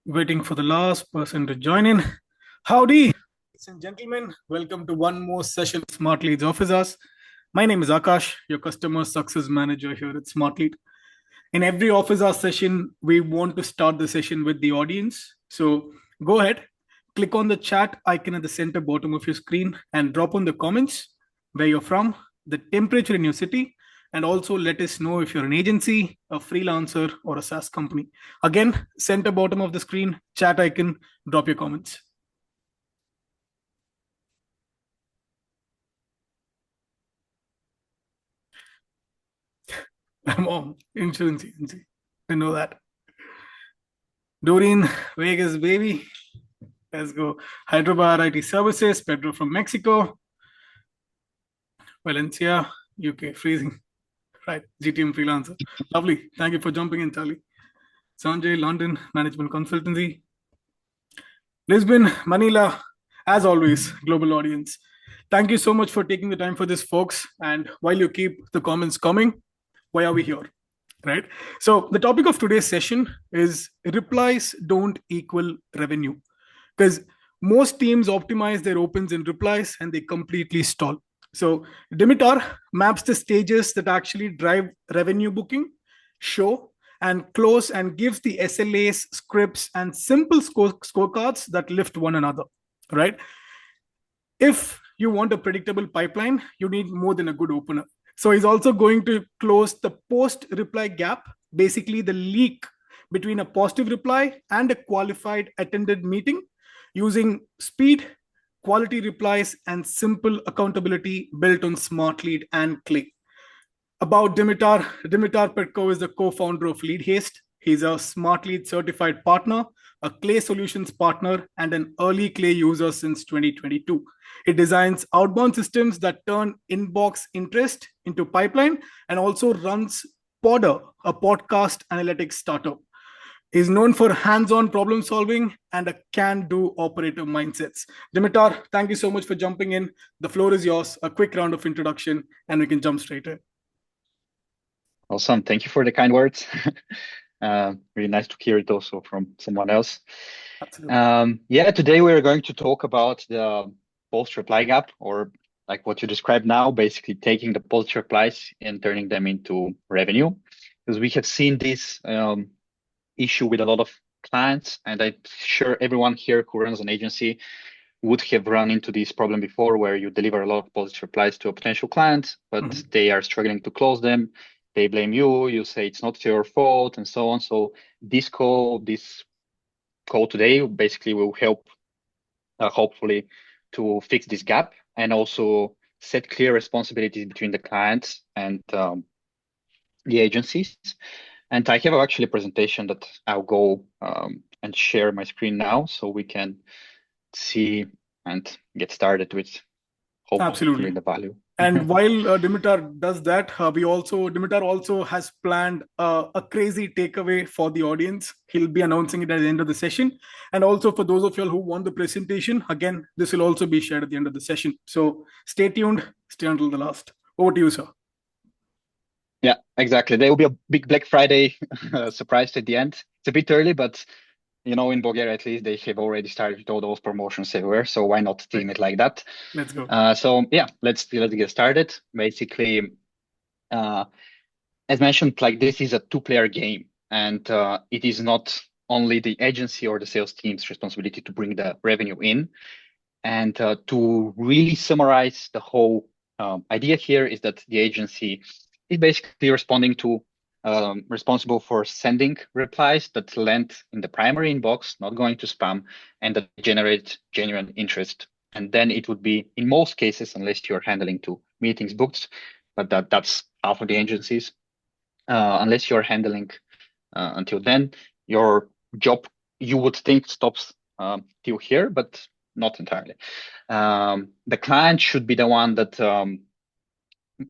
Waiting for the last person to join in. Howdy, ladies and gentlemen. Welcome to one more session of Smartlead's Office Hours. My name is Akash, your customer success manager here at Smartlead. In every office hour session, we want to start the session with the audience. So go ahead, click on the chat icon at the center bottom of your screen and drop on the comments where you're from, the temperature in your city, and also let us know if you're an agency, a freelancer, or a SaaS company. Again, center bottom of the screen, chat icon, drop your comments. I'm on insurance agency. I know that. Doreen, Vegas, baby. Let's go. Hyderabad IT Services, Pedro from Mexico, Valencia, UK, freezing. Right, GTM freelancer. Lovely. Thank you for jumping in, Charlie. Sanjay, London, Management Consultancy. Lisbon, Manila, as always, global audience. Thank you so much for taking the time for this, folks. And while you keep the comments coming, why are we here? Right? So, the topic of today's session is replies don't equal revenue. Because most teams optimize their opens and replies and they completely stall. So, Dimitar maps the stages that actually drive revenue booking, show, and close and gives the SLAs, scripts, and simple scorecards that lift one another, right? If you want a predictable pipeline, you need more than a good opener. So he's also going to close the post reply gap, basically the leak between a positive reply and a qualified attended meeting using speed, quality replies, and simple accountability built on Smartlead and Clay. About Dimitar Petkov is the co-founder of LeadHaste. He's a Smartlead certified partner, a Clay Solutions partner, and an early Clay user since 2022. He designs outbound systems that turn inbox interest into pipeline and also runs Podder, a podcast analytics startup. He's known for hands-on problem solving and a can-do operator mindsets. Dimitar, thank you so much for jumping in. The floor is yours. A quick round of introduction, and we can jump straight in. Awesome. Thank you for the kind words. Really nice to hear it also from someone else. Absolutely. Today we're going to talk about the post reply gap, or like what you described now, basically taking the post replies and turning them into revenue. Because we have seen this issue with a lot of clients, and I'm sure everyone here who runs an agency would have run into this problem before, where you deliver a lot of post replies to a potential client, but they are struggling to close them. They blame you, you say it's not your fault, and so on. So this call today basically will help, hopefully, to fix this gap and also set clear responsibilities between the clients and the agencies. And I have actually a presentation that I'll go and share my screen now so we can see and get started with hopefully Absolutely. the value. And while Dimitar does that, Dimitar also has planned a crazy takeaway for the audience. He'll be announcing it at the end of the session. And also for those of you who want the presentation, again, this will also be shared at the end of the session. So stay tuned, stay until the last. Over to you, sir. Yeah, exactly. There will be a big Black Friday surprise at the end. It's a bit early, but in Bulgaria, at least, they have already started all those promotions everywhere. So why not team it like that? Let's go. Let's get started. Basically, as mentioned, like this is a two-player game, and it is not only the agency or the sales team's responsibility to bring the revenue in. And to really summarize the whole idea here is that the agency is basically responsible for sending replies that land in the primary inbox, not going to spam, and that generate genuine interest. And then it would be, in most cases, unless you're handling two meetings booked, but that's half of the agencies, unless you're handling until then, your job, you would think, stops till here, but not entirely. The client should be the one that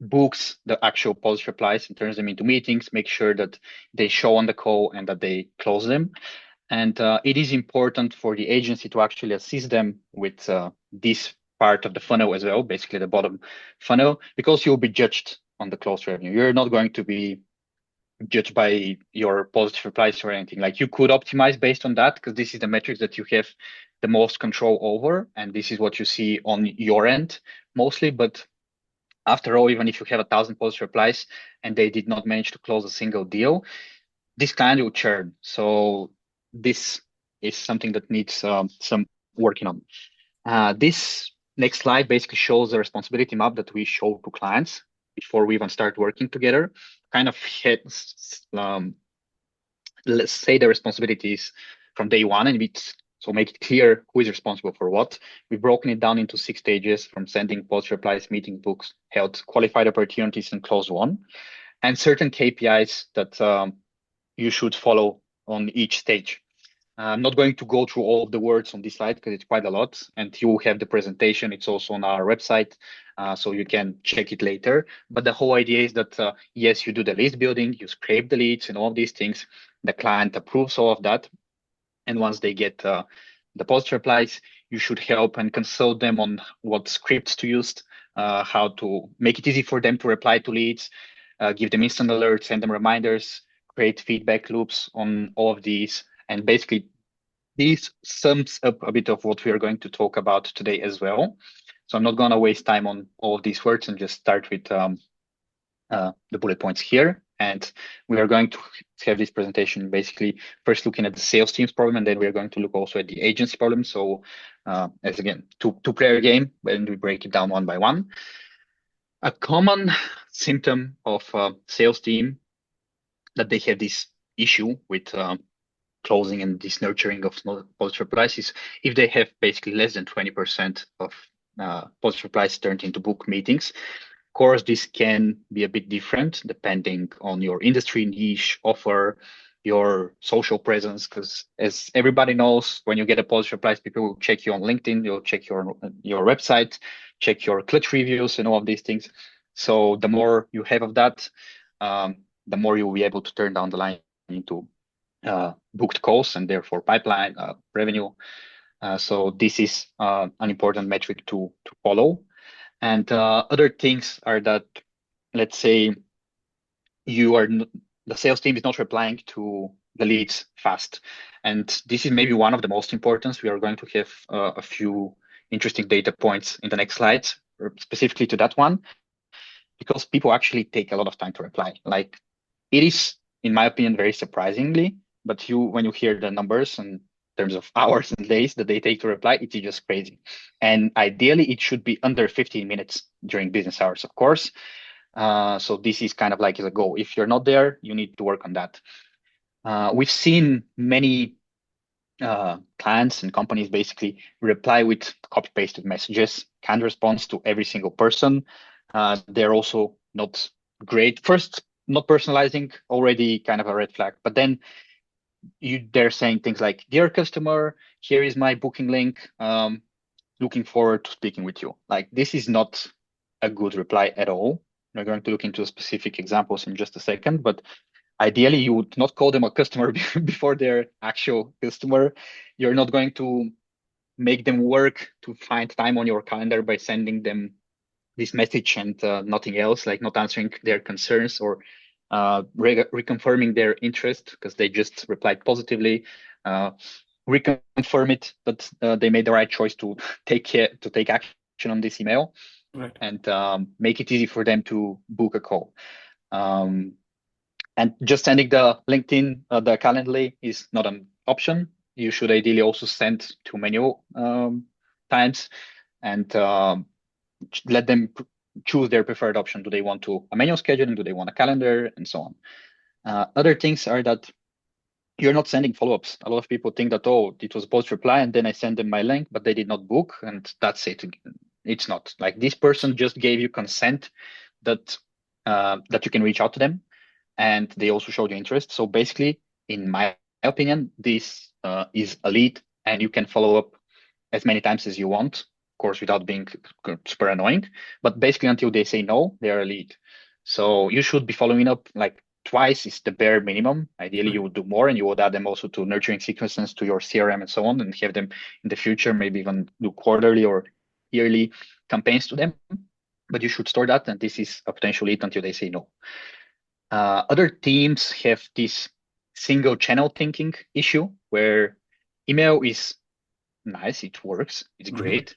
books the actual post replies and turns them into meetings, make sure that they show on the call and that they close them. And it is important for the agency to actually assist them with this part of the funnel as well, basically the bottom funnel, because you'll be judged on the close revenue. You're not going to be judged by your positive replies or anything. Like you could optimize based on that because this is the metrics that you have the most control over, and this is what you see on your end mostly. But after all, even if you have 1,000 positive replies and they did not manage to close a single deal, this client will churn. So this is something that needs some working on. This next slide basically shows the responsibility map that we show to clients before we even start working together. Kind of hits, let's say the responsibilities from day one, and so make it clear who is responsible for what. We've broken it down into 6 stages from sending post replies, meeting books, held qualified opportunities, and close one, and certain KPIs that you should follow on each stage. I'm not going to go through all of the words on this slide because it's quite a lot, and you have the presentation. It's also on our website, so you can check it later. But the whole idea is that, yes, you do the list building, you scrape the leads and all of these things. The client approves all of that. And once they get the post replies, you should help and consult them on what scripts to use, how to make it easy for them to reply to leads, give them instant alerts, send them reminders, create feedback loops on all of these. And basically, this sums up a bit of what we are going to talk about today as well. So I'm not going to waste time on all of these words and just start with the bullet points here. And we are going to have this presentation basically first looking at the sales team's problem, and then we are going to look also at the agency problem. So as again, two-player game, and we break it down one by one. A common symptom of sales team that they have this issue with closing and this nurturing of post replies is if they have basically less than 20% of post replies turned into book meetings. Of course, this can be a bit different depending on your industry niche, offer, your social presence, because as everybody knows, when you get a post replies, people will check you on LinkedIn, you'll check your website, check your clutch reviews and all of these things. So the more you have of that, the more you'll be able to turn down the line into booked calls and therefore pipeline revenue. So this is an important metric to follow. And other things are that, let's say, the sales team is not replying to the leads fast. And this is maybe one of the most important. We are going to have a few interesting data points in the next slides, specifically to that one, because people actually take a lot of time to reply. Like it is, in my opinion, very surprisingly, but when you hear the numbers in terms of hours and days that they take to reply, it is just crazy. And ideally, it should be under 15 minutes during business hours, of course. So this is kind of like a goal. If you're not there, you need to work on that. We've seen many clients and companies basically reply with copy-pasted messages, can't respond to every single person. They're also not great. First, not personalizing, already kind of a red flag. But then they're saying things like, "Dear customer, here is my booking link. Looking forward to speaking with you." Like this is not a good reply at all. We're going to look into specific examples in just a second, but ideally you would not call them a customer before they're actual customer. You're not going to make them work to find time on your calendar by sending them this message and nothing else, like not answering their concerns or reconfirming their interest because they just replied positively, reconfirm it that they made the right choice to take action on this email, right, and make it easy for them to book a call. And just sending the LinkedIn, the Calendly is not an option. You should ideally also send to manual times and let them choose their preferred option. Do they want a manual scheduling? Do they want a calendar? And so on. Other things are that you're not sending follow-ups. A lot of people think that, oh, it was post reply and then I send them my link, but they did not book, and that's it. It's not like this person just gave you consent that you can reach out to them, and they also showed you interest. So basically, in my opinion, this is a lead, and you can follow up as many times as you want, of course, without being super annoying. But basically, until they say no, they are a lead. So you should be following up like twice is the bare minimum. Ideally, you would do more, and you would add them also to nurturing sequences to your CRM and so on, and have them in the future, maybe even do quarterly or yearly campaigns to them. But you should store that, and this is a potential lead until they say no. Other teams have this single channel thinking issue where email is nice, it works, it's Mhm. great,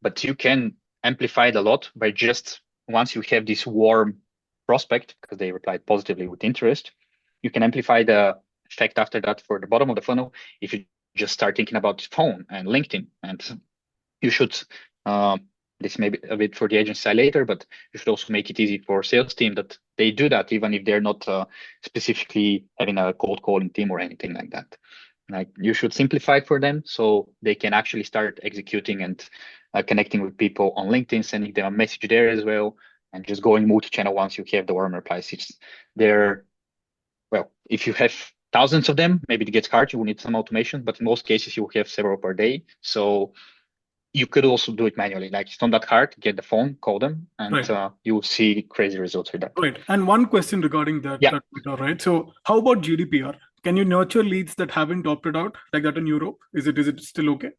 but you can amplify it a lot by just once you have this warm prospect because they replied positively with interest, you can amplify the effect after that for the bottom of the funnel if you just start thinking about phone and LinkedIn. And you should, this may be a bit for the agency side later, but you should also make it easy for sales team that they do that even if they're not specifically having a cold calling team or anything like that. Like you should simplify it for them so they can actually start executing and connecting with people on LinkedIn, sending them a message there as well, and just going multi-channel once you have the warm replies. It's there. Well, if you have thousands of them, maybe it gets hard. You will need some automation, but in most cases you will have several per day. So you could also do it manually. Like it's not that hard. Get the phone, call them, and Right. you will see crazy results with that. Right. And one question regarding that, Yeah. right? So how about GDPR? Can you nurture leads that haven't opted out like that in Europe? Is it still okay?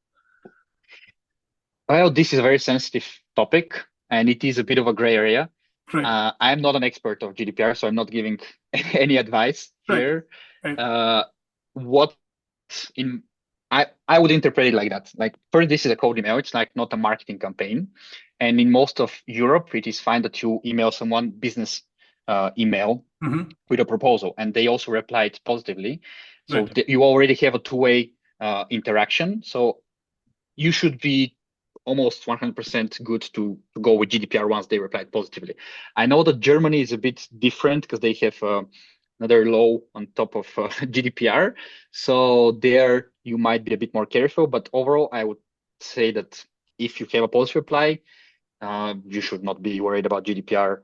Well, this is a very sensitive topic, and it is a bit of a gray area. Right. I'm not an expert of GDPR, so I'm not giving any advice Right. here. Right. Uh, what in I would interpret it like that. Like first, this is a cold email. It's like not a marketing campaign, and in most of Europe, it is fine that you email someone business email Hmm. with a proposal, and they also replied positively. So Right. you already have a two-way interaction. So you should be almost 100% good to go with GDPR once they replied positively. I know that Germany is a bit different because they have another law on top of GDPR. So there you might be a bit more careful. But overall, I would say that if you have a positive reply, you should not be worried about GDPR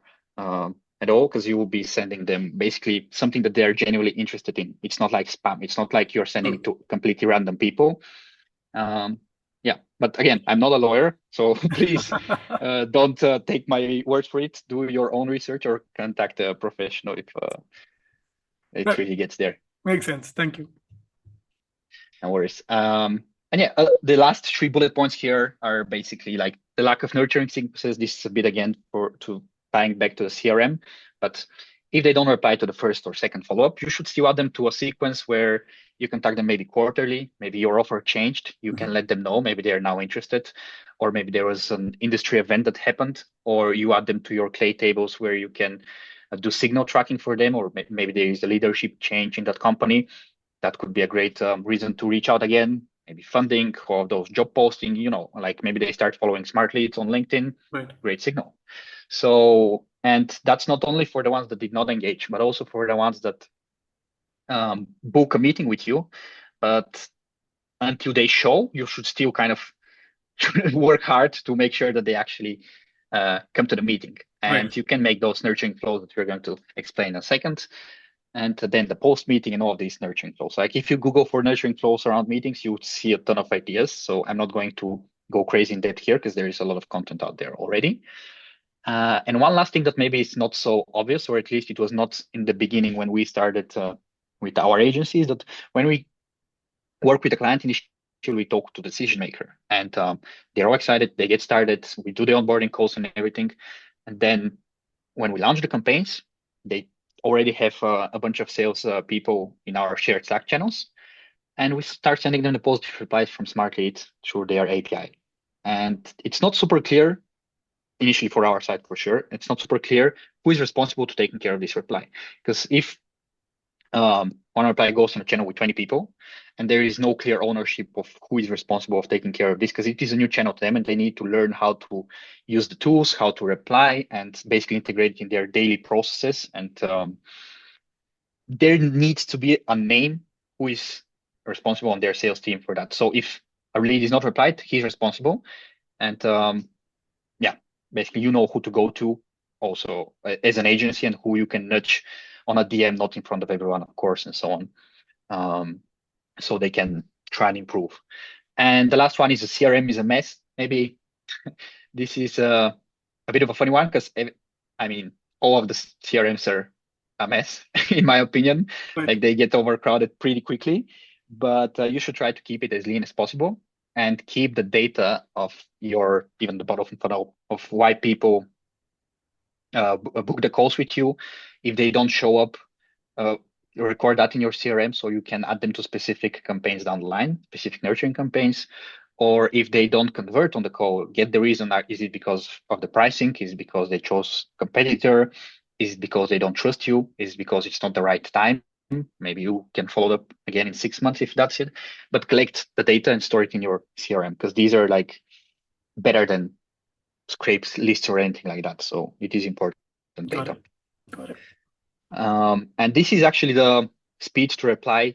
at all because you will be sending them basically something that they're genuinely interested in. It's not like spam. It's not like you're sending True. it to completely random people. Um, yeah, but again, I'm not a lawyer, so please don't take my words for it. Do your own research or contact a professional if it Right. really gets there. Makes sense. Thank you. No worries. And yeah, the last three bullet points here are basically like the lack of nurturing sequences. This is a bit again for to tying back to the CRM, but if they don't reply to the first or second follow-up, you should still add them to a sequence where you can tag them maybe quarterly. Maybe your offer changed. You can Mhm. let them know. Maybe they are now interested, or maybe there was an industry event that happened, or you add them to your Clay tables where you can do signal tracking for them, or maybe there is a leadership change in that company that could be a great reason to reach out again, maybe funding or those job posting, like maybe they start following Smartleads on LinkedIn, Right. great signal. So, and that's not only for the ones that did not engage, but also for the ones that book a meeting with you. But until they show, you should still kind of work hard to make sure that they actually come to the meeting. Right. And you can make those nurturing flows that we're going to explain in a second. And then the post meeting and all of these nurturing flows. Like if you Google for nurturing flows around meetings, you would see a ton of ideas. So I'm not going to go crazy in depth here because there is a lot of content out there already. And one last thing that maybe is not so obvious, or at least it was not in the beginning when we started with our agency, is that when we work with a client initially, we talk to the decision maker, and they're all excited. They get started. We do the onboarding calls and everything, and then when we launch the campaigns, they already have a bunch of sales people in our shared Slack channels, and we start sending them the positive replies from Smartlead through their API. And it's not super clear initially for our side for sure. It's not super clear who is responsible to taking care of this reply. Because if one reply goes on a channel with 20 people, and there is no clear ownership of who is responsible of taking care of this, because it is a new channel to them, and they need to learn how to use the tools, how to reply, and basically integrate it in their daily processes. And there needs to be a name who is responsible on their sales team for that. So if a lead is not replied, he's responsible, and yeah, basically you know who to go to also as an agency and who you can nudge on a DM, not in front of everyone, of course, and so on. So they can try and improve. And the last one is the CRM is a mess. Maybe this is a bit of a funny one because I mean, all of the CRMs are a mess, in my opinion. Right. Like they get overcrowded pretty quickly, but you should try to keep it as lean as possible and keep the data of your, even the bottom funnel of why people book the calls with you. If they don't show up, you record that in your CRM so you can add them to specific campaigns down the line, specific nurturing campaigns. Or if they don't convert on the call, get the reason. Is it because of the pricing? Is it because they chose competitor? Is it because they don't trust you? Is it because it's not the right time? Maybe you can follow up again in 6 months if that's it. But collect the data and store it in your CRM, because these are like better than scrapes, lists, or anything like that. So it is important Got data. it. Got it. And this is actually the speed to reply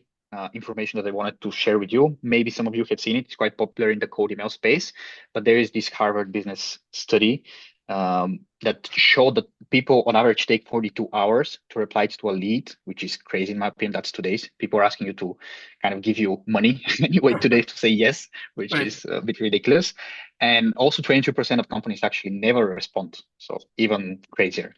information that I wanted to share with you. Maybe some of you have seen it. It's quite popular in the cold email space, but there is this Harvard business study that showed that people on average take 42 hours to reply to a lead, which is crazy in my opinion. That's today's. People are asking you to kind of give you money and you wait 2 days to say yes, which Right. is a bit ridiculous. And also 22% of companies actually never respond. So even crazier.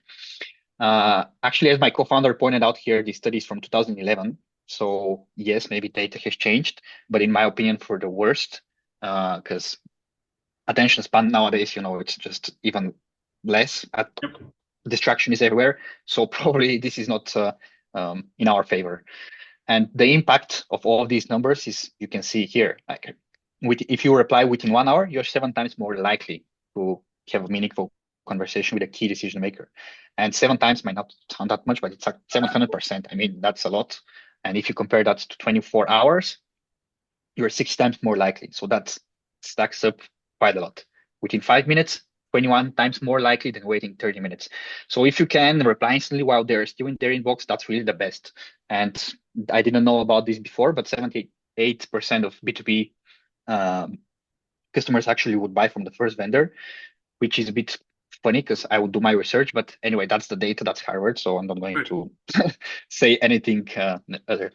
Actually, as my co-founder pointed out here, this study is from 2011. So yes, maybe data has changed, but in my opinion, for the worst, because attention span nowadays, it's just even less. Yep. Distraction is everywhere. So probably this is not in our favor. And the impact of all of these numbers is, you can see here, like if you reply within 1 hour, you're 7 times more likely to have a meaningful conversation with a key decision maker. And 7 times might not sound that much, but it's like 700%. I mean, that's a lot. And if you compare that to 24 hours, you're 6 times more likely. So that stacks up quite a lot. Within 5 minutes, 21 times more likely than waiting 30 minutes. So if you can reply instantly while they're still in their inbox, that's really the best. And I didn't know about this before, but 78% of B2B customers actually would buy from the first vendor, which is a bit funny because I would do my research. But anyway, that's the data, that's Harvard. So I'm not going Right. to say anything other.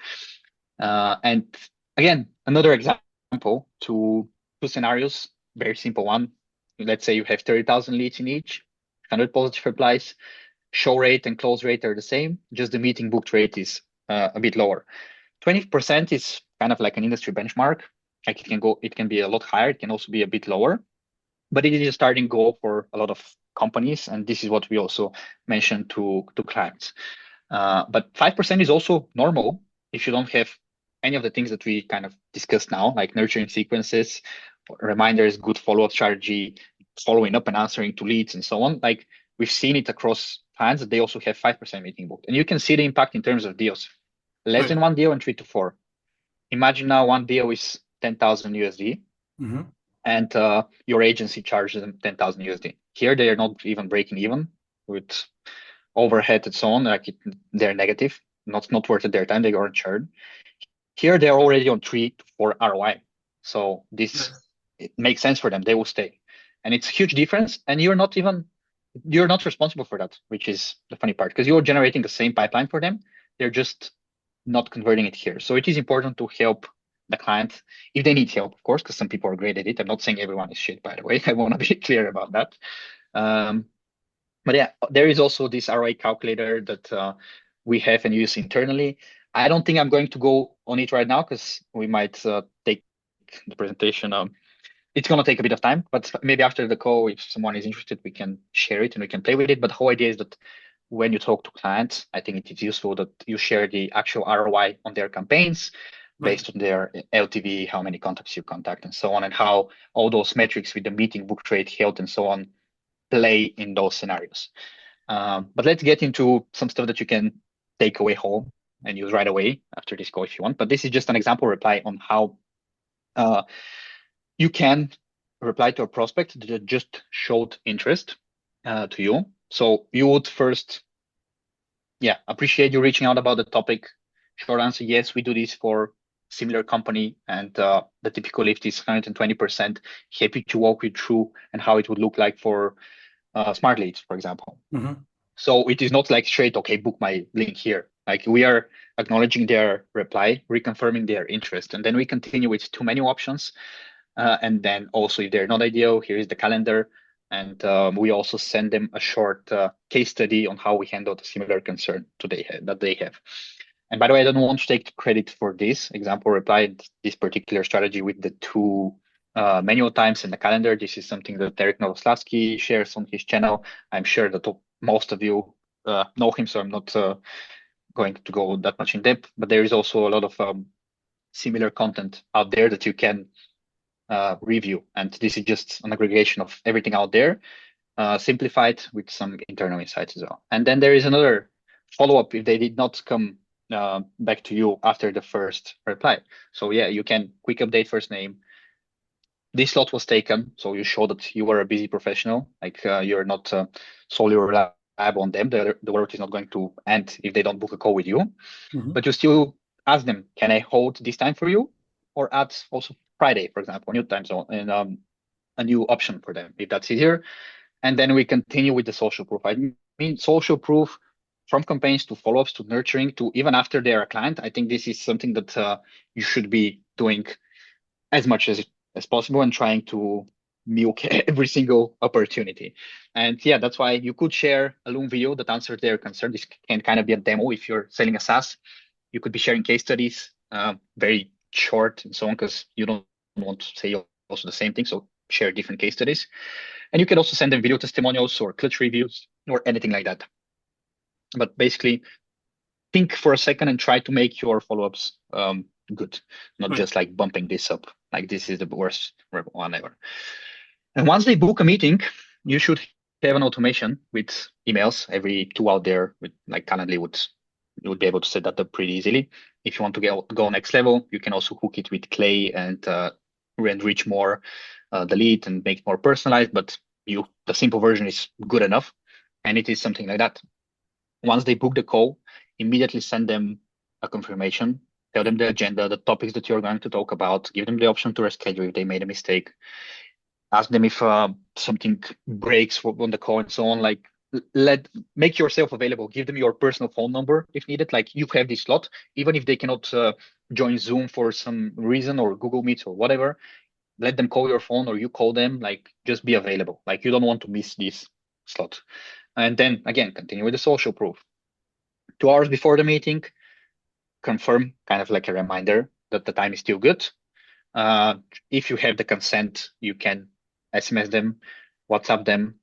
And again, another example to two scenarios, very simple one. Let's say you have 30,000 leads in each, 100 positive replies, show rate and close rate are the same, just the meeting booked rate is a bit lower. 20% is kind of like an industry benchmark. Like it can be a lot higher. It can also be a bit lower, but it is a starting goal for a lot of companies. And this is what we also mentioned to clients. But 5% is also normal if you don't have any of the things that we kind of discussed now, like nurturing sequences, reminders, good follow-up strategy, following up and answering to leads and so on. Like we've seen it across clients that they also have 5% meeting booked. And you can see the impact in terms of deals. Less Right. than one deal and 3 to 4. Imagine now one deal is 10,000 USD Mm-hmm. and your agency charges them 10,000 USD. Here they are not even breaking even with overhead and so on. They're negative, not worth it their time. They go on churn. Here they're already on 3 to 4 ROI. So Yes. it makes sense for them. They will stay, and it's a huge difference. And you're not responsible for that, which is the funny part, because you're generating the same pipeline for them. They're just not converting it here. So it is important to help the client if they need help, of course, because some people are great at it. I'm not saying everyone is shit, by the way. I want to be clear about that. But yeah, there is also this ROI calculator that we have and use internally. I don't think I'm going to go on it right now because we might take the presentation. It's going to take a bit of time, but maybe after the call, if someone is interested, we can share it and we can play with it. But the whole idea is that when you talk to clients, I think it is useful that you share the actual ROI on their campaigns Right. based on their LTV, how many contacts you contact and so on, and how all those metrics with the meeting book rate, health, and so on play in those scenarios. But let's get into some stuff that you can take away home and use right away after this call if you want. But this is just an example reply on how you can reply to a prospect that just showed interest to you. So you would first, appreciate you reaching out about the topic. Short answer, yes, we do this for similar company, and the typical lift is 120%. Happy to walk you through and how it would look like for Smartlead, for example. Mm-hmm. So it is not like straight, okay, book my link here. Like we are acknowledging their reply, reconfirming their interest, and then we continue with two menu options. And then also, if they're not ideal, here is the calendar. And we also send them a short case study on how we handled a similar concern that they have. And by the way, I don't want to take credit for this example reply, this particular strategy with the two manual times in the calendar. This is something that Eric Novoslavsky shares on his channel. I'm sure that most of you know him, so I'm not going to go that much in depth, but there is also a lot of similar content out there that you can review. And this is just an aggregation of everything out there, simplified with some internal insights as well. And then there is another follow-up if they did not come back to you after the first reply. So yeah, you can quick update first name. This slot was taken, so you show that you were a busy professional, like you're not solely reliable on them. The work is not going to end if they don't book a call with you, but you still ask them, can I hold this time for you? Or add also Friday, for example, a new time zone and a new option for them if that's easier. And then we continue with the social proof. I mean, social proof from campaigns to follow-ups to nurturing to even after they're a client. I think this is something that you should be doing as much as possible and trying to milk every single opportunity. And yeah, that's why you could share a Loom video that answers their concern. This can kind of be a demo if you're selling a SaaS. You could be sharing case studies, very short and so on, because you don't want to say also the same thing. So share different case studies. And you can also send them video testimonials or clutch reviews or anything like that. But basically, think for a second and try to make your follow-ups good, not just like bumping this up. Like this is the worst one ever. And once they book a meeting, you should have an automation with emails every 2 out there with like Calendly you would be able to set that up pretty easily. If you want to go next level, you can also hook it with Clay and enrich more the lead and make it more personalized, but the simple version is good enough. And it is something like that. Once they book the call, immediately send them a confirmation, tell them the agenda, the topics that you're going to talk about, give them the option to reschedule if they made a mistake, ask them if something breaks on the call and so on. Like, make yourself available, give them your personal phone number if needed. Like, you have this slot, even if they cannot join Zoom for some reason or Google Meet or whatever, let them call your phone or you call them. Like, just be available. Like, you don't want to miss this slot. And then again, continue with the social proof. 2 hours before the meeting, confirm, kind of like a reminder that the time is still good. If you have the consent, you can SMS them, WhatsApp them,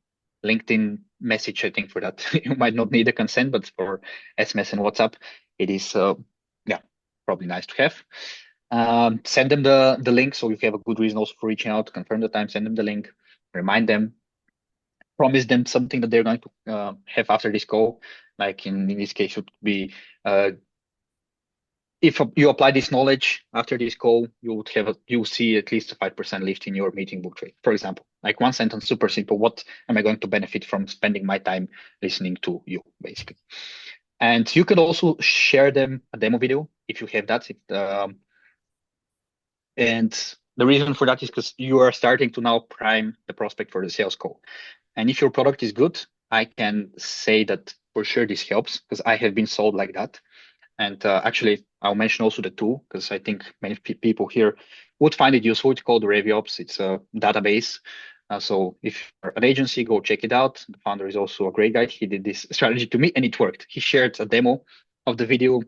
LinkedIn message. I think for that you might not need a consent, but for SMS and WhatsApp, it is probably nice to have. Send them the link, so you have a good reason also for reaching out, confirm the time, send them the link, remind them, promise them something that they're going to have after this call. Like in this case, it would be if you apply this knowledge after this call, you'll see at least a 5% lift in your meeting book rate. For example, like one sentence, super simple. What am I going to benefit from spending my time listening to you, basically? And you can also share them a demo video if you have that. And the reason for that is because you are starting to now prime the prospect for the sales call. And if your product is good, I can say that for sure this helps because I have been sold like that. And actually, I'll mention also the tool because I think many people here would find it useful. It's called RevOps. It's a database. So if you're an agency, go check it out. The founder is also a great guy. He did this strategy to me and it worked. He shared a demo of the video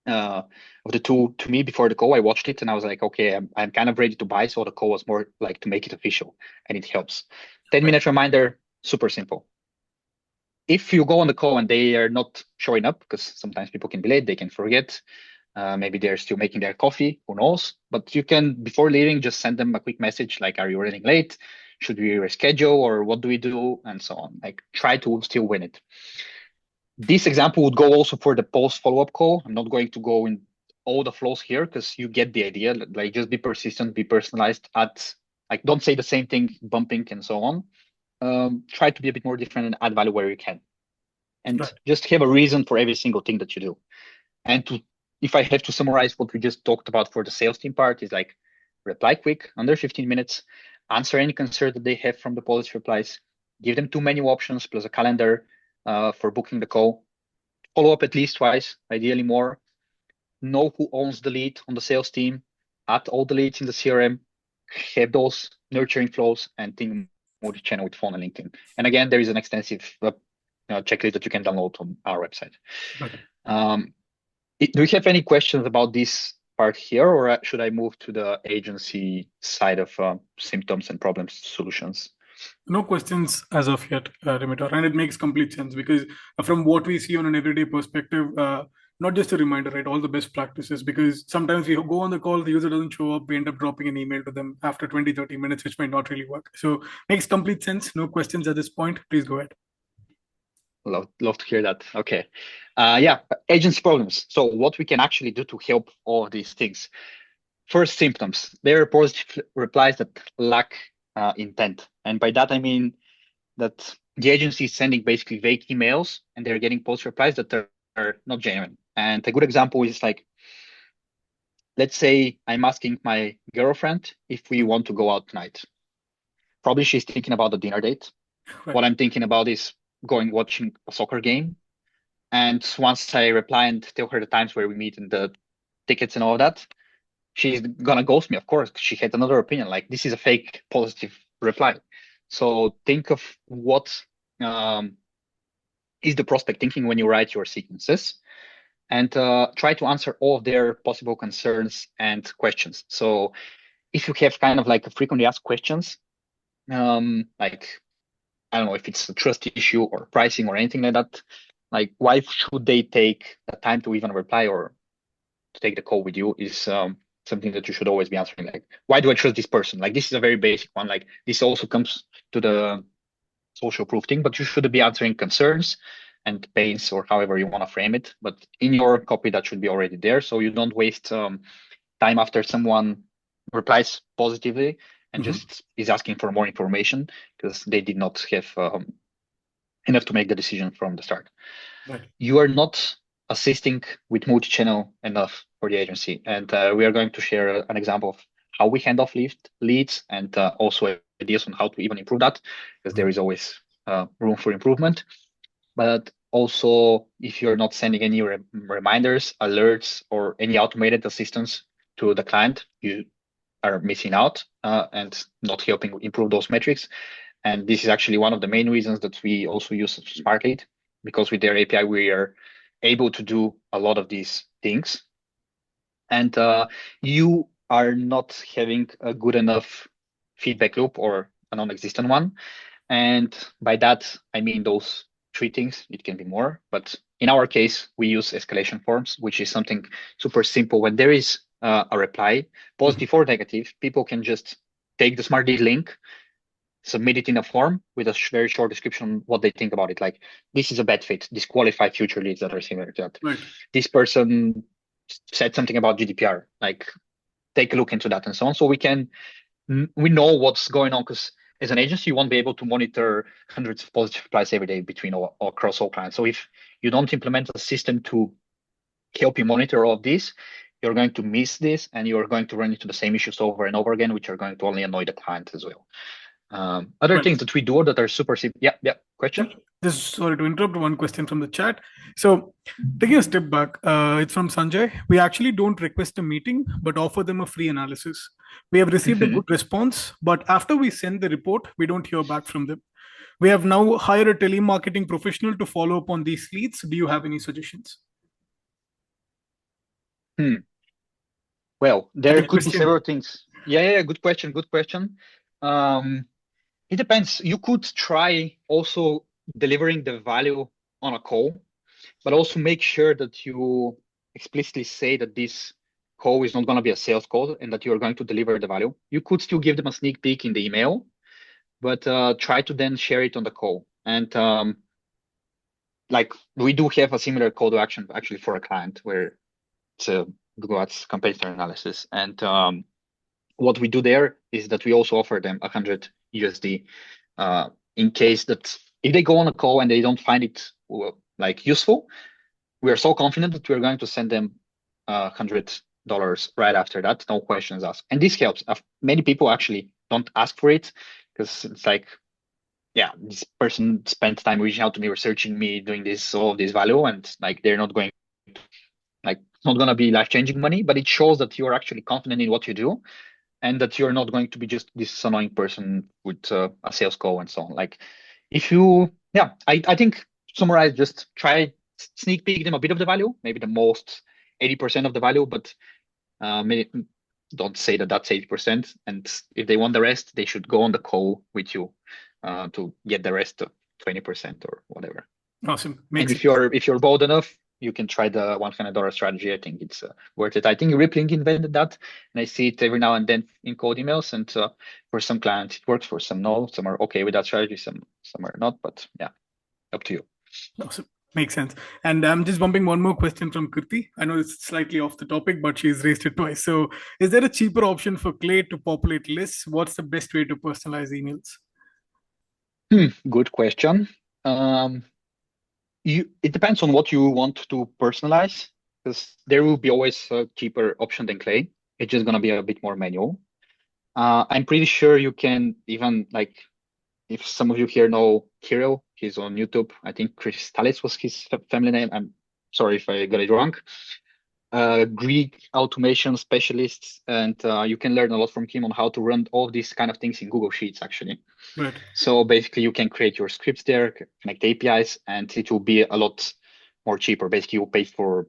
of the tool to me before the call. I watched it and I was like, okay, I'm kind of ready to buy. So the call was more like to make it official and it helps. 10-minute reminder, super simple. If you go on the call and they are not showing up, because sometimes people can be late, they can forget, maybe they're still making their coffee, who knows? But you can, before leaving, just send them a quick message like, are you running late? Should we reschedule or what do we do? And so on. Like, try to still win it. This example would go also for the post follow-up call. I'm not going to go in all the flows here because you get the idea. Like, just be persistent, be personalized, like, don't say the same thing, bumping and so on. Try to be a bit more different and add value where you can. And just have a reason for every single thing that you do. And if I have to summarize what we just talked about for the sales team part, is like reply quick, under 15 minutes, answer any concern that they have from the policy replies, give them 2 menu options plus a calendar for booking the call, follow up at least twice, ideally more, know who owns the lead on the sales team, add all the leads in the CRM, have those nurturing flows, and think multi-channel with phone and LinkedIn. And again, there is an extensive checklist that you can download on our website. Do you have any questions about this part here, or should I move to the agency side of symptoms and problems solutions? No questions as of yet, Dimitar, and it makes complete sense because from what we see on an everyday perspective, not just a reminder, right? All the best practices, because sometimes we go on the call, the user doesn't show up, we end up dropping an email to them after 20, 30 minutes, which might not really work. So makes complete sense. No questions at this point. Please go ahead. Love to hear that. Okay. Yeah, agency problems. So what we can actually do to help all of these things. First symptoms, there are positive replies that lack intent. And by that, I mean that the agency is sending basically vague emails and they're getting post replies that are not genuine. And a good example is like, let's say I'm asking my girlfriend if we want to go out tonight. Probably she's thinking about the dinner date. Right. What I'm thinking about is going watching a soccer game. And once I reply and tell her the times where we meet and the tickets and all that, she's gonna ghost me, of course. She had another opinion. Like this is a fake positive reply. So think of what is the prospect thinking when you write your sequences, and try to answer all of their possible concerns and questions. So if you have kind of like a frequently asked questions, like I don't know if it's a trust issue or pricing or anything like that, like why should they take the time to even reply or to take the call with you is something that you should always be answering. Like, why do I trust this person? Like, this is a very basic one. Like, this also comes to the social proof thing, but you should be answering concerns and pains or however you want to frame it. But in your copy, that should be already there. So you don't waste time after someone replies positively and just is asking for more information because they did not have enough to make the decision from the start. Right. You are not assisting with multi-channel enough for the agency. And we are going to share an example of how we hand off leads and also ideas on how to even improve that, because there is always room for improvement. But also, if you're not sending any reminders, alerts, or any automated assistance to the client, you are missing out and not helping improve those metrics. And this is actually one of the main reasons that we also use Smartlead, because with their API, we are able to do a lot of these things. And you are not having a good enough feedback loop or a non-existent one. And by that, I mean those three things. It can be more, but in our case, we use escalation forms, which is something super simple. When there is a reply, positive or negative, people can just take the Smartlead link, submit it in a form with a very short description what they think about it. Like, this is a bad fit, disqualify future leads that are similar to that. Right. This person said something about GDPR, like take a look into that and so on. So we know what's going on, because as an agency, you won't be able to monitor hundreds of positive replies every day between all across all clients. So if you don't implement a system to help you monitor all of this, you're going to miss this and you're going to run into the same issues over and over again, which are going to only annoy the client as well. Other Right. things that we do that are super simple. Yeah. Question? Sorry to interrupt. One question from the chat. So, taking a step back, it's from Sanjay. We actually don't request a meeting, but offer them a free analysis. We have received a good response, but after we send the report, we don't hear back from them. We have now hired a telemarketing professional to follow up on these leads. Do you have any suggestions? Well, That's there a could be question. several things. Yeah. Good question. It depends. You could try also delivering the value on a call, but also make sure that you explicitly say that this call is not going to be a sales call and that you are going to deliver the value. You could still give them a sneak peek in the email, but try to then share it on the call. And like we do have a similar call to action actually for a client where it's a Google Ads competitor analysis. And what we do there is that we also offer them 100 USD in case that if they go on a call and they don't find it like useful, we are so confident that we're going to send them $100 right after that, no questions asked. And this helps. Many people actually don't ask for it because it's like, yeah, this person spent time reaching out to me, researching me, doing this, all of this value, and like they're not going to, like, it's not going to be life-changing money, but it shows that you're actually confident in what you do and that you're not going to be just this annoying person with a sales call and so on. Like if you, yeah, I think summarize, just try sneak peek them a bit of the value, maybe the most 80% of the value, but maybe don't say that that's 80%. And if they want the rest, they should go on the call with you to get the rest of 20% or whatever. Awesome. And Makes if you're bold enough, you can try the $100 strategy. I think it's worth it. I think Rippling invented that, and I see it every now and then in cold emails. And for some clients it works, for some no. Some are okay with that strategy, some are not. But yeah, up to you. awesome. Makes sense. And I'm just bumping one more question from Kirti. I know it's slightly off the topic, but she's raised it twice. So, is there a cheaper option for Clay to populate lists? What's the best way to personalize emails? Good question. It depends on what you want to personalize, because there will be always a cheaper option than Clay. It's just gonna be a bit more manual. I'm pretty sure you can even, like, if some of you here know Kirill, he's on YouTube. I think Kristalis was his family name. I'm sorry if I got it wrong. Greek automation specialists, and you can learn a lot from him on how to run all these kind of things in Google Sheets, actually. Right. So basically, you can create your scripts there, connect APIs, and it will be a lot more cheaper. Basically, you pay for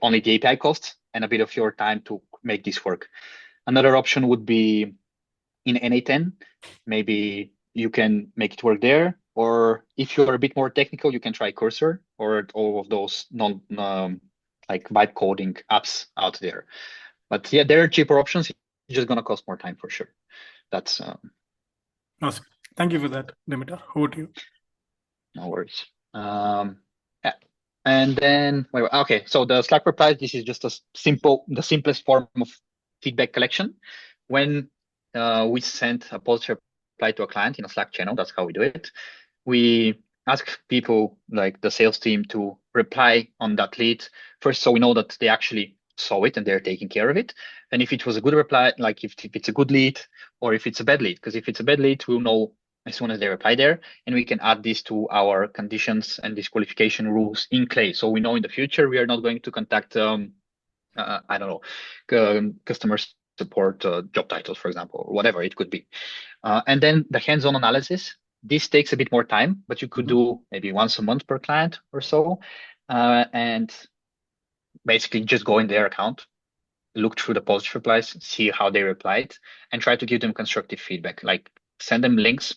only the API costs and a bit of your time to make this work. Another option would be in N8N. Maybe you can make it work there. Or if you're a bit more technical, you can try Cursor or all of those like vibe coding apps out there. But yeah, there are cheaper options. It's just gonna cost more time for sure. That's Awesome. Thank you for that, Dimitar. Over to you. no worries. Yeah. And then okay, so the Slack replies, this is just the simplest form of feedback collection. When we send a positive reply to a client in a Slack channel, that's how we do it. We ask people, like the sales team, to reply on that lead first, so we know that they actually saw it and they're taking care of it. And if it was a good reply, like if it's a good lead or if it's a bad lead, because if it's a bad lead, we'll know as soon as they reply there, and we can add this to our conditions and disqualification rules in Clay. So we know in the future we are not going to contact, I don't know, customer support job titles, for example, or whatever it could be. And then the hands-on analysis. This takes a bit more time, but you could do maybe once a month per client or so. And basically just go in their account, look through the positive replies, see how they replied, and try to give them constructive feedback. Like send them links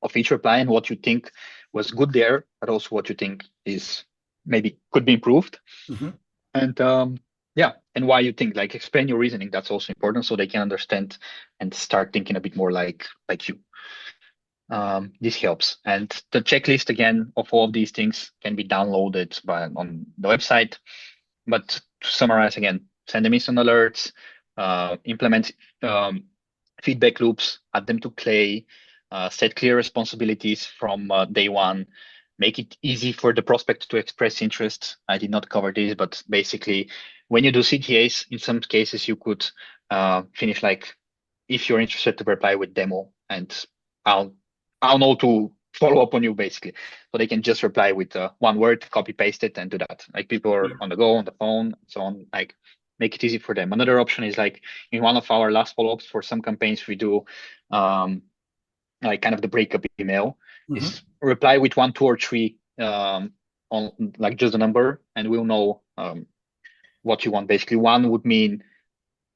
of each reply and what you think was good there, but also what you think is maybe could be improved. And yeah, and why you think, like explain your reasoning. That's also important, so they can understand and start thinking a bit more like you. This helps. And the checklist again of all of these things can be downloaded on the website. But to summarize again, send them instant alerts, implement feedback loops, add them to Clay, set clear responsibilities from day one, make it easy for the prospect to express interest. I did not cover this, but basically when you do CTAs, in some cases you could finish like, if you're interested, to reply with demo, and I'll know to follow up on you, basically. So they can just reply with one word, copy paste it, and do that. Like people are on the go, on the phone, so on, like make it easy for them. Another option is like in one of our last follow-ups for some campaigns, we do like kind of the breakup email is reply with 1, 2, or 3 on like just a number, and we'll know what you want. Basically, 1 would mean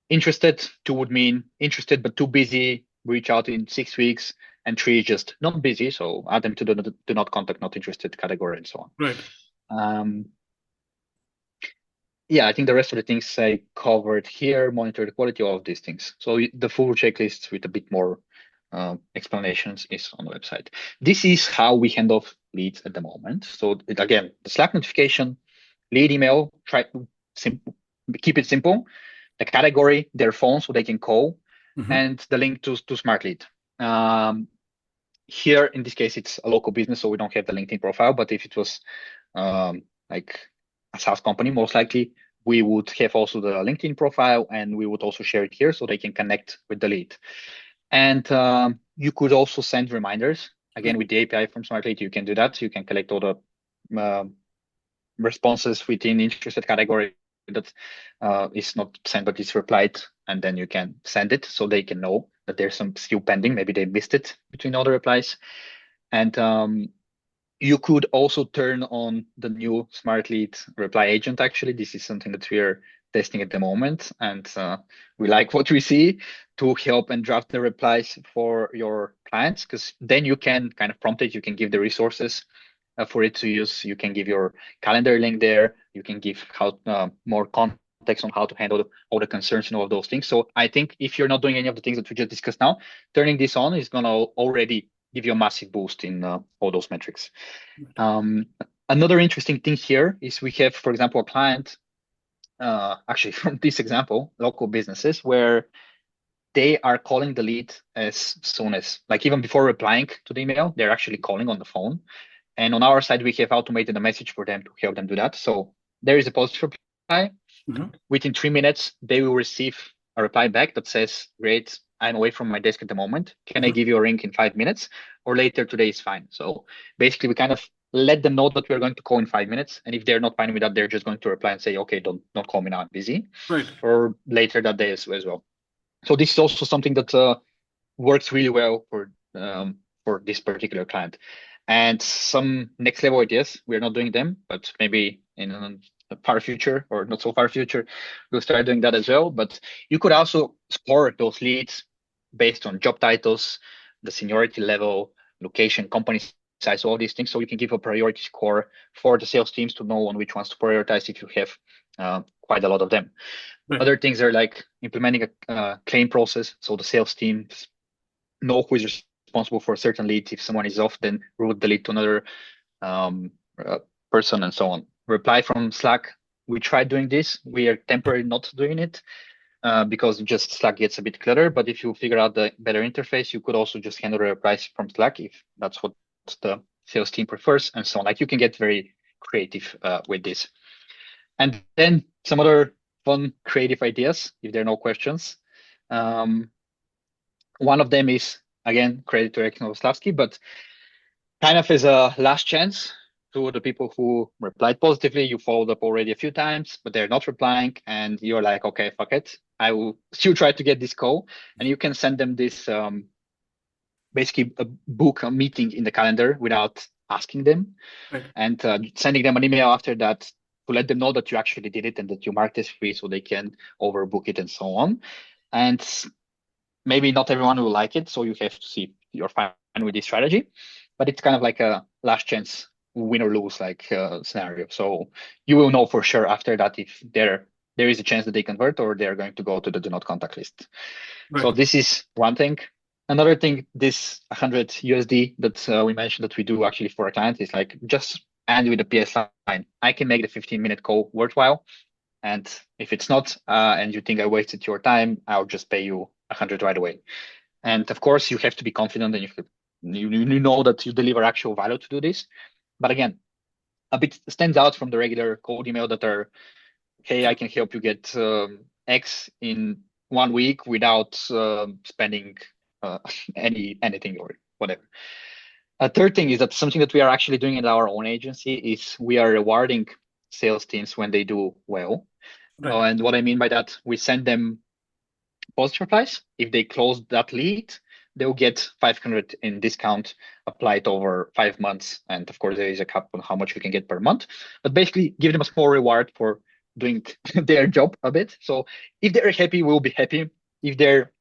interested, 2 would mean interested but too busy, reach out in 6 weeks, and 3 just not busy, so add them to the do not contact, not interested category, and so on. Right. Yeah, I think the rest of the things I covered here, monitor the quality, all of these things. So the full checklist with a bit more explanations is on the website. This is how we hand off leads at the moment. So again, the Slack notification, lead email, try to keep it simple. The category, their phone, so they can call, and the link to Smartlead. Here, in this case, it's a local business, so we don't have the LinkedIn profile. But if it was like a SaaS company, most likely we would have also the LinkedIn profile, and we would also share it here so they can connect with the lead. And you could also send reminders. Again, with the API from Smartlead, you can do that. You can collect all the responses within interested category that is not sent, but it's replied, and then you can send it so they can know that there's some still pending. Maybe they missed it between all the replies. And you could also turn on the new Smartlead reply agent. Actually, this is something that we're testing at the moment, and we like what we see to help and draft the replies for your clients, because then you can kind of prompt it, you can give the resources for it to use, you can give your calendar link there, you can give how more context on how to handle all the concerns and all of those things. So I think if you're not doing any of the things that we just discussed now, turning this on is going to already give you a massive boost in all those metrics. Another interesting thing here is we have, for example, a client, actually from this example, local businesses, where they are calling the lead as soon as, like even before replying to the email, they're actually calling on the phone. And on our side, we have automated a message for them to help them do that. So there is a post reply. Within 3 minutes, they will receive a reply back that says, great, I'm away from my desk at the moment. Can I give you a ring in 5 minutes, or later today is fine? So basically we kind of let them know that we're going to call in 5 minutes. And if they're not fine with that, they're just going to reply and say, okay, don't call me now, I'm busy. Right. Or later that day as well. So this is also something that works really well for this particular client. And some next level ideas, we're not doing them, but maybe in a far future or not so far future, we'll start doing that as well. But you could also score those leads based on job titles, the seniority level, location, company size, all these things. So you can give a priority score for the sales teams to know on which ones to prioritize if you have quite a lot of them. Right. Other things are like implementing a claim process. So the sales teams know who is responsible for a certain lead. If someone is off, then route the lead to another person and so on. Reply from Slack. We tried doing this. We are temporarily not doing it because just Slack gets a bit cluttered. But if you figure out the better interface, you could also just handle the replies from Slack if that's what the sales team prefers and so on. Like you can get very creative with this. And then some other fun creative ideas, if there are no questions. One of them is, again, credit to Eric Novoslavsky, but kind of as a last chance to the people who replied positively. You followed up already a few times, but they're not replying, and you're like, okay, fuck it. I will still try to get this call. And you can send them this, basically book a meeting in the calendar without asking them. Right. And sending them an email after that to let them know that you actually did it and that you marked this free so they can overbook it and so on. And maybe not everyone will like it, so you have to see if you're fine with this strategy. But it's kind of like a last chance win or lose like scenario. So you will know for sure after that if there is a chance that they convert or they're going to go to the do not contact list. Right. So this is one thing. Another thing, this 100 USD that we mentioned that we do actually for a client is like just end with a PS line. I can make the 15-minute call worthwhile. And if it's not, and you think I wasted your time, I'll just pay you 100 right away. And of course, you have to be confident and you know that you deliver actual value to do this. But again, a bit stands out from the regular cold email that are, hey, I can help you get X in 1 week without spending anything or whatever. A third thing is that something that we are actually doing in our own agency is we are rewarding sales teams when they do well. Right. And what I mean by that, we send them post replies. If they close that lead, they'll get 500 in discount applied over 5 months. And of course, there is a cap on how much you can get per month. But basically, give them a small reward for doing their job a bit. So if they're happy, we'll be happy. If they're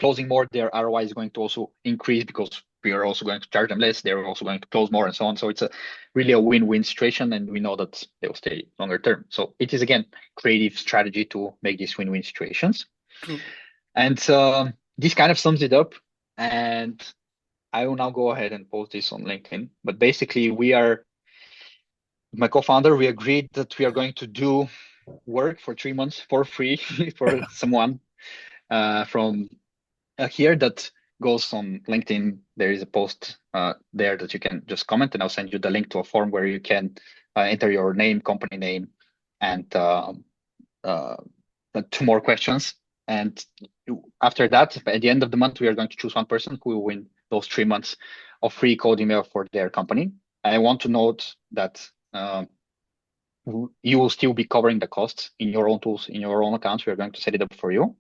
closing more, their ROI is going to also increase because we are also going to charge them less. They're also going to close more and so on. So it's really a win-win situation. And we know that they'll stay longer term. So it is, again, creative strategy to make these win-win situations. True. And this kind of sums it up. And I will now go ahead and post this on LinkedIn. But basically, my co-founder, we agreed that we are going to do work for 3 months for free for someone from here that goes on LinkedIn. There is a post there that you can just comment, and I'll send you the link to a form where you can enter your name, company name, and 2 more questions. And after that, at the end of the month, we are going to choose one person who will win those 3 months of free cold email for their company. I want to note that you will still be covering the costs in your own tools, in your own accounts. We are going to set it up for you.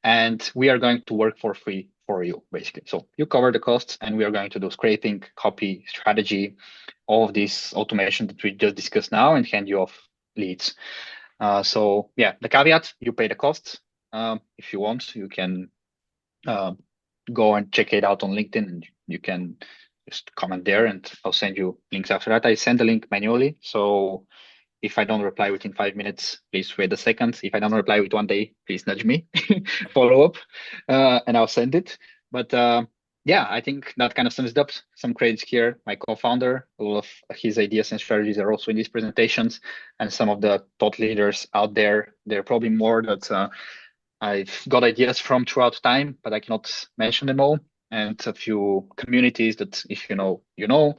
And we are going to work for free for you, basically. So you cover the costs, and we are going to do scraping, copy, strategy, all of this automation that we just discussed now, and hand you off leads. So yeah, the caveat, you pay the cost. If you want, you can go and check it out on LinkedIn, and you can just comment there, and I'll send you links after that. I send the link manually. So if I don't reply within 5 minutes, please wait a second. If I don't reply with 1 day, please nudge me, follow up, and I'll send it. But yeah, I think that kind of sums it up. Some credits here. My co-founder, all of his ideas and strategies are also in these presentations, and some of the thought leaders out there. There are probably more that I've got ideas from throughout time, but I cannot mention them all. And a few communities that if you know, you know.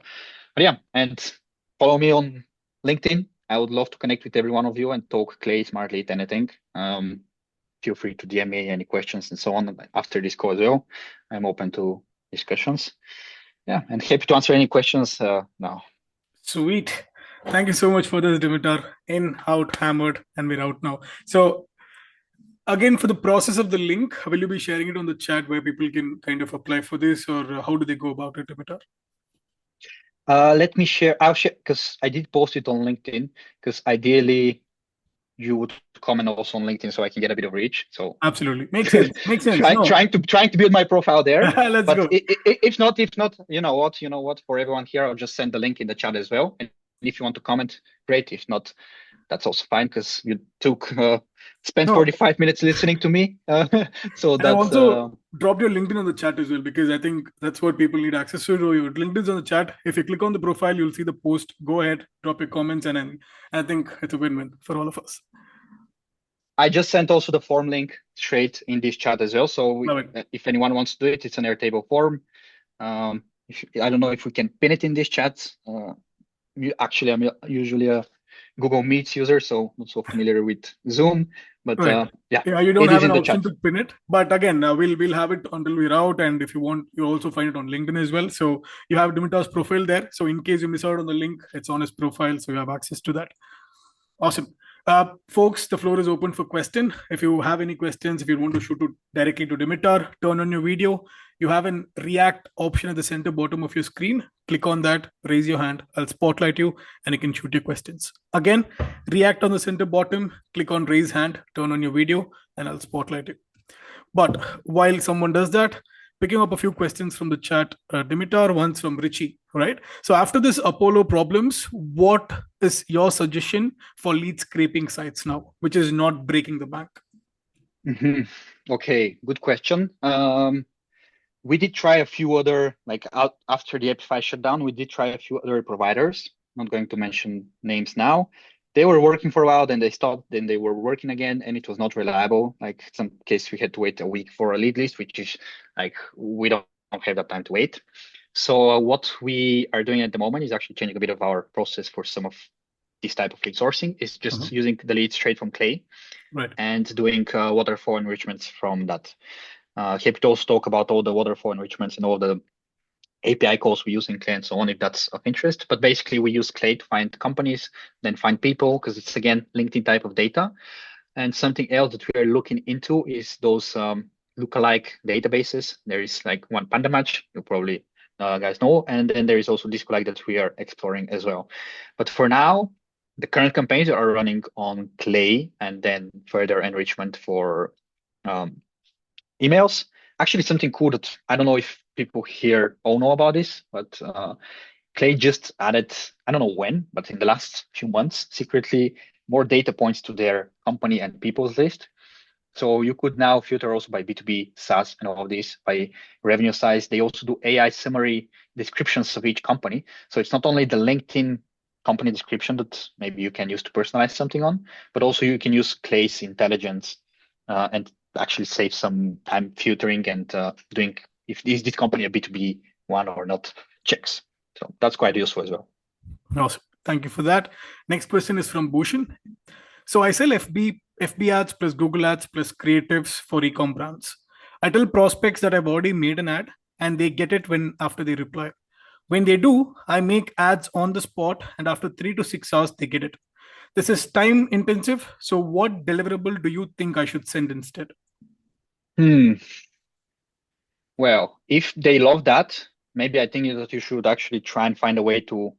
But yeah, and follow me on LinkedIn. I would love to connect with every one of you and talk Clay, Smartlead, anything. Feel free to DM me any questions and so on after this call as well. I'm open to discussions. Yeah, and happy to answer any questions now. Sweet. Thank you so much for this, Dimitar. In, out, hammered, and we're out now. So again, for the process of the link, will you be sharing it on the chat where people can kind of apply for this, or how do they go about it, Dimitar? Let me share. I'll share because I did post it on LinkedIn. Because ideally, you would comment also on LinkedIn so I can get a bit of reach. So Absolutely, makes sense. Makes sense. No, trying to build my profile there. let's But go. if not, you know what, for everyone here, I'll just send the link in the chat as well. And if you want to comment, great. If not, that's also fine because you spent No, 45 minutes listening to me. So and I've that's also dropped your LinkedIn on the chat as well because I think that's what people need access to. So your LinkedIn's on the chat. If you click on the profile, you'll see the post. Go ahead, drop your comments, and then I think it's a win-win for all of us. I just sent also the form link straight in this chat as well. So Love it. if anyone wants to do it, it's an Airtable form. I don't know if we can pin it in this chat. Actually, I'm usually a Google Meets user, so not so familiar with Zoom. But Right. yeah, Yeah, you don't it is have in an the option chat. to pin it, but again, we'll have it until we're out. And if you want, you'll also find it on LinkedIn as well. So you have Dimitar's profile there. So in case you miss out on the link, it's on his profile, so you have access to that. Awesome. Folks, the floor is open for question. If you have any questions, if you want to shoot it directly to Dimitar, turn on your video. You have an react option at the center bottom of your screen. Click on that, raise your hand. I'll spotlight you and you can shoot your questions. Again, react on the center bottom, click on raise hand, turn on your video, and I'll spotlight you. But while someone does that, picking up a few questions from the chat, Dimitar, once from Richie, right? So after this Apollo problems, what is your suggestion for lead scraping sites now, which is not breaking the bank? Okay, good question. We did try a few other, like after the Epify shutdown, we did try a few other providers. Not going to mention names now. They were working for a while, then they stopped, then they were working again, and it was not reliable. Like some case, we had to wait a week for a lead list, which is like we don't have that time to wait. So what we are doing at the moment is actually changing a bit of our process for some of this type of lead sourcing. Is just using the lead straight from Clay, right, and doing waterfall enrichments from that. Happy to also talk about all the waterfall enrichments and all the API calls we use in Clay and so on, if that's of interest. But basically, we use Clay to find companies, then find people, because it's, again, LinkedIn type of data. And something else that we are looking into is those lookalike databases. There is like one Panda Match, you probably guys know. And then there is also Discolike that we are exploring as well. But for now, the current campaigns are running on Clay and then further enrichment for emails. Actually, something cool that I don't know if people here all know about this, but Clay just added, I don't know when, but in the last few months, secretly more data points to their company and people's list. So you could now filter also by B2B, SaaS, and all of this by revenue size. They also do AI summary descriptions of each company. So it's not only the LinkedIn company description that maybe you can use to personalize something on, but also you can use Clay's intelligence and actually save some time filtering and doing if is this company a B2B one or not checks. So that's quite useful as well. Awesome. Thank you for that. Next question is from Bhushan. So I sell FB ads plus Google ads plus creatives for e-com brands. I tell prospects that I've already made an ad and they get it when after they reply. When they do, I make ads on the spot and after 3 to 6 hours they get it. This is time intensive. So what deliverable do you think I should send instead? Well, if they love that, maybe I think that you should actually try and find a way to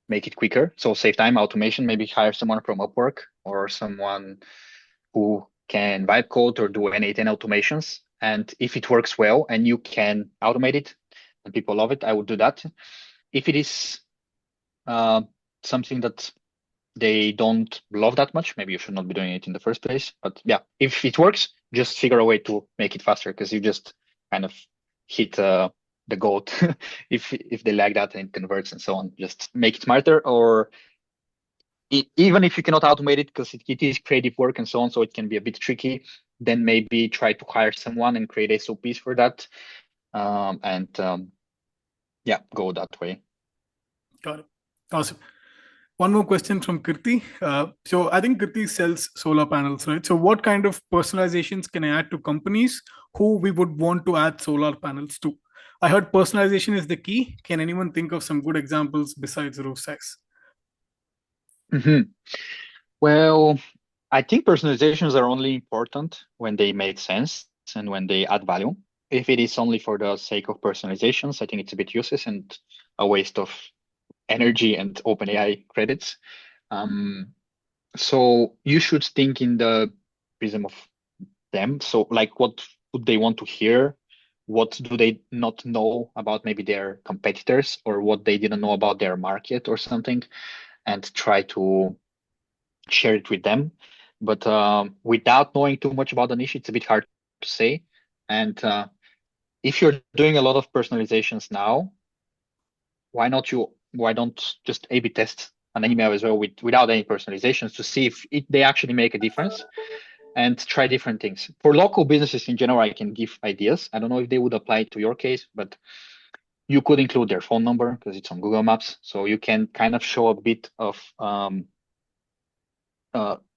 make it quicker. So save time, automation, maybe hire someone from Upwork or someone who can vibe code or do N8N automations. And if it works well and you can automate it and people love it, I would do that. If it is something that they don't love that much, maybe you should not be doing it in the first place. But yeah, if it works, just figure a way to make it faster, because you just kind of hit the goat if they like that and it converts and so on. Just make it smarter, or even if you cannot automate it because it is creative work and so on, so it can be a bit tricky, then maybe try to hire someone and create SOPs for that. Yeah, go that way. Got it. Awesome. One more question from Kirti. So I think Kirti sells solar panels, right? So what kind of personalizations can I add to companies who we would want to add solar panels to? I heard personalization is the key. Can anyone think of some good examples besides roof size? Well, I think personalizations are only important when they make sense and when they add value. If it is only for the sake of personalizations, I think it's a bit useless and a waste of energy and OpenAI credits. So you should think in the prism of them. So like, what would they want to hear? What do they not know about maybe their competitors, or what they didn't know about their market or something, and try to share it with them. But without knowing too much about the niche, it's a bit hard to say. And if you're doing a lot of personalizations now, why don't just A/B test an email as well without any personalizations to see if they actually make a difference, and try different things. For local businesses in general, I can give ideas. I don't know if they would apply to your case, but you could include their phone number because it's on Google Maps. So you can kind of show a bit of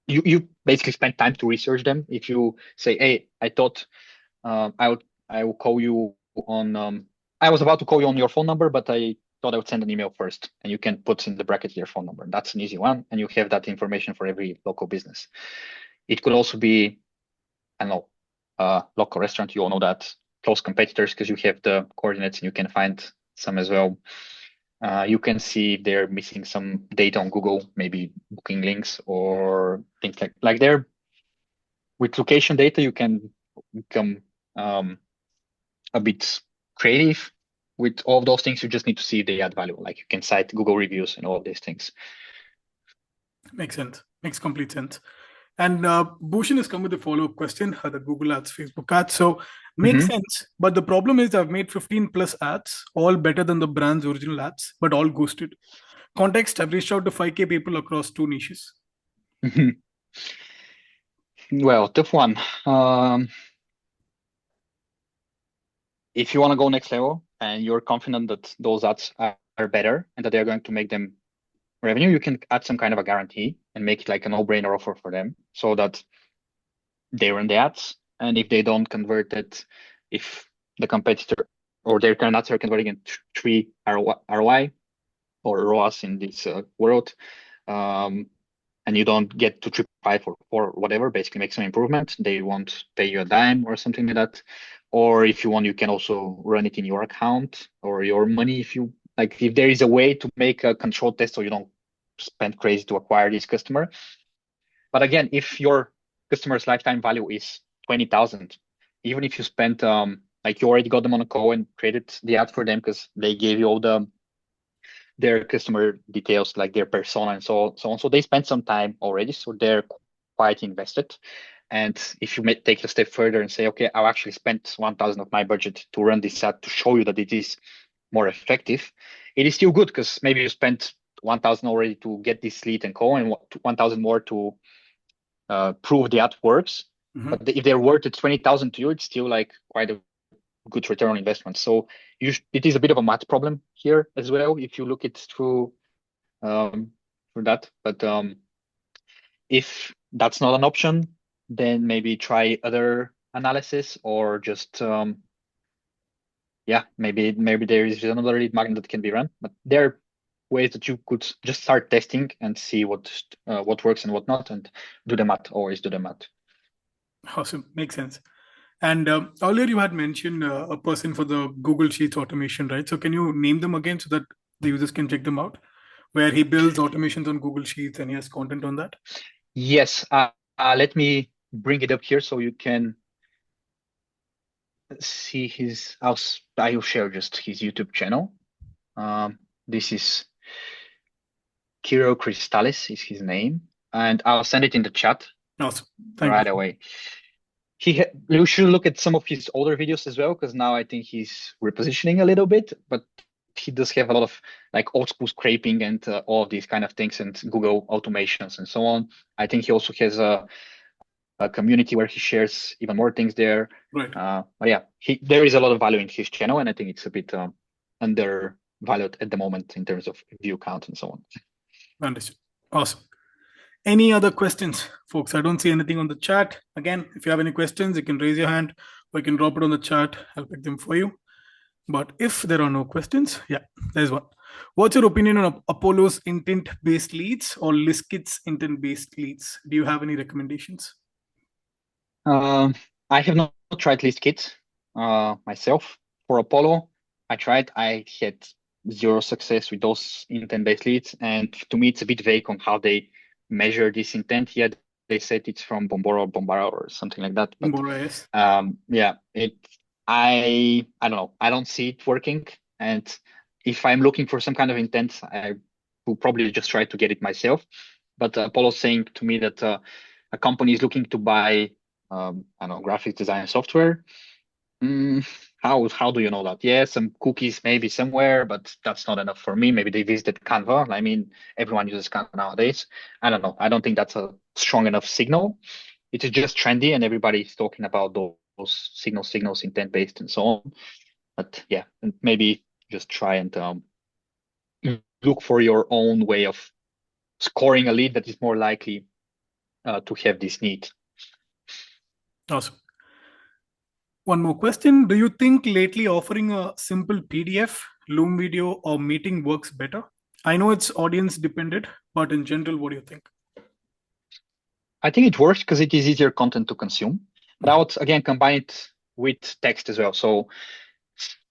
you basically spend time to research them. If you say, hey, I thought I will call you on I was about to call you on your phone number, but I thought I would send an email first, and you can put in the bracket your phone number. That's an easy one, and you have that information for every local business. It could also be, I don't know, local restaurant. You all know that, close competitors, because you have the coordinates and you can find some as well. You can see if they're missing some data on Google, maybe booking links or things like there. With location data, you can become a bit creative. With all of those things, you just need to see if they add value. Like, you can cite Google reviews and all of these things. Makes sense. Makes complete sense. And Bhushan has come with a follow-up question, the Google ads, Facebook ads. So makes sense. But the problem is I've made 15 plus ads, all better than the brand's original ads, but all ghosted. Context, I've reached out to 5K people across 2 niches. Well, tough one. If you want to go next level and you're confident that those ads are better and that they're going to make them revenue, you can add some kind of a guarantee and make it like a no-brainer offer for them, so that they run the ads. And if they don't convert it, if the competitor or their current ads are converting at 3 ROI or ROAS in this world, and you don't get to 3.5 or 4, whatever, basically make some improvement, they won't pay you a dime or something like that. Or if you want, you can also run it in your account or your money. If you like, if there is a way to make a control test so you don't spend crazy to acquire this customer. But again, if your customer's lifetime value is 20,000, even if you spent like, you already got them on a call and created the ad for them because they gave you all their customer details, like their persona and so on. So they spent some time already, so they're quite invested. And if you may take a step further and say, okay, I'll actually spend 1,000 of my budget to run this ad to show you that it is more effective, it is still good, because maybe you spent 1,000 already to get this lead and call, and 1,000 more to prove the ad works. But if they're worth 20,000 to you, it's still like quite a good return on investment. So it is a bit of a math problem here as well, if you look it through that. But if that's not an option, then maybe try other analysis, or just maybe there is another lead magnet that can be run. But there are ways that you could just start testing and see what works and what not, and do the math. Always do the math. Awesome, makes sense. And earlier you had mentioned a person for the Google Sheets automation, right? So can you name them again so that the users can check them out? where he builds automations on Google Sheets and he has content on that? Yes. Let me bring it up here so you can see his. I'll share just his YouTube channel. This is Kiro Cristales is his name, and I'll send it in the chat Awesome. Thank right you. away. You should look at some of his older videos as well, because now I think he's repositioning a little bit, but he does have a lot of like old school scraping and all of these kind of things and Google automations and so on. I think he also has a community where he shares even more things there. Right. But yeah, there is a lot of value in his channel, and I think it's a bit undervalued at the moment in terms of view count and so on. Understood. Awesome. Any other questions, folks? I don't see anything on the chat. Again, if you have any questions, you can raise your hand or you can drop it on the chat. I'll pick them for you. But if there are no questions, yeah, there's one. What's your opinion on Apollo's intent-based leads or Liskit's intent-based leads? Do you have any recommendations? I have not tried ListKit myself. For Apollo, I tried. I had zero success with those intent-based leads, and to me, it's a bit vague on how they measure this intent. Yet they said it's from Bombara or something like that. But Bombora, yes. yeah, I don't know. I don't see it working. And if I'm looking for some kind of intent, I will probably just try to get it myself. But Apollo's saying to me that a company is looking to buy I don't know, graphics design software. How do you know that? Yeah, some cookies maybe somewhere, but that's not enough for me. Maybe they visited Canva. I mean, everyone uses Canva nowadays. I don't know. I don't think that's a strong enough signal. It is just trendy, and everybody's talking about those signals, intent-based, and so on. But yeah, and maybe just try and look for your own way of scoring a lead that is more likely to have this need. Awesome. One more question. Do you think lately offering a simple PDF, Loom video, or meeting works better? I know it's audience dependent, but in general, what do you think? I think it works because it is easier content to consume. But I would again combine it with text as well. So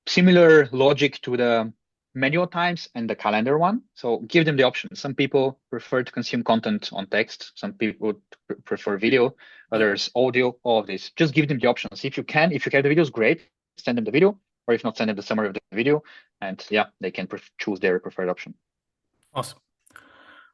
similar logic to the manual times and the calendar one. So give them the option. Some people prefer to consume content on text. Some people prefer video, others audio, all of this. Just give them the options. If you have the videos, great. Send them the video, or if not, send them the summary of the video. And yeah, they can choose their preferred option. Awesome.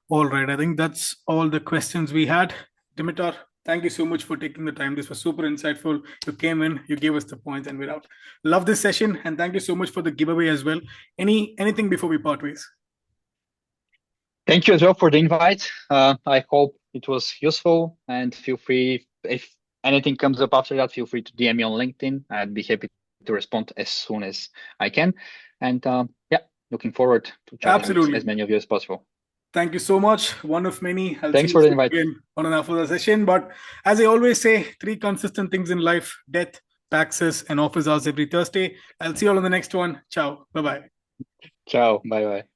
All right. I think that's all the questions we had. Dimitar, thank you so much for taking the time. This was super insightful. You came in, you gave us the points, and we're out. Love this session, and thank you so much for the giveaway as well. Anything before we part ways? Thank you as well for the invite. I hope it was useful, and feel free, if anything comes up after that, feel free to DM me on LinkedIn. I'd be happy to respond as soon as I can. And yeah, looking forward to chatting with as many of you as possible. Thank you so much. One of many. Thanks for the invite. Again on an after session. But as I always say, 3 consistent things in life: death, taxes, and office hours every Thursday. I'll see you all on the next one. Ciao. Bye-bye. Ciao. Bye-bye.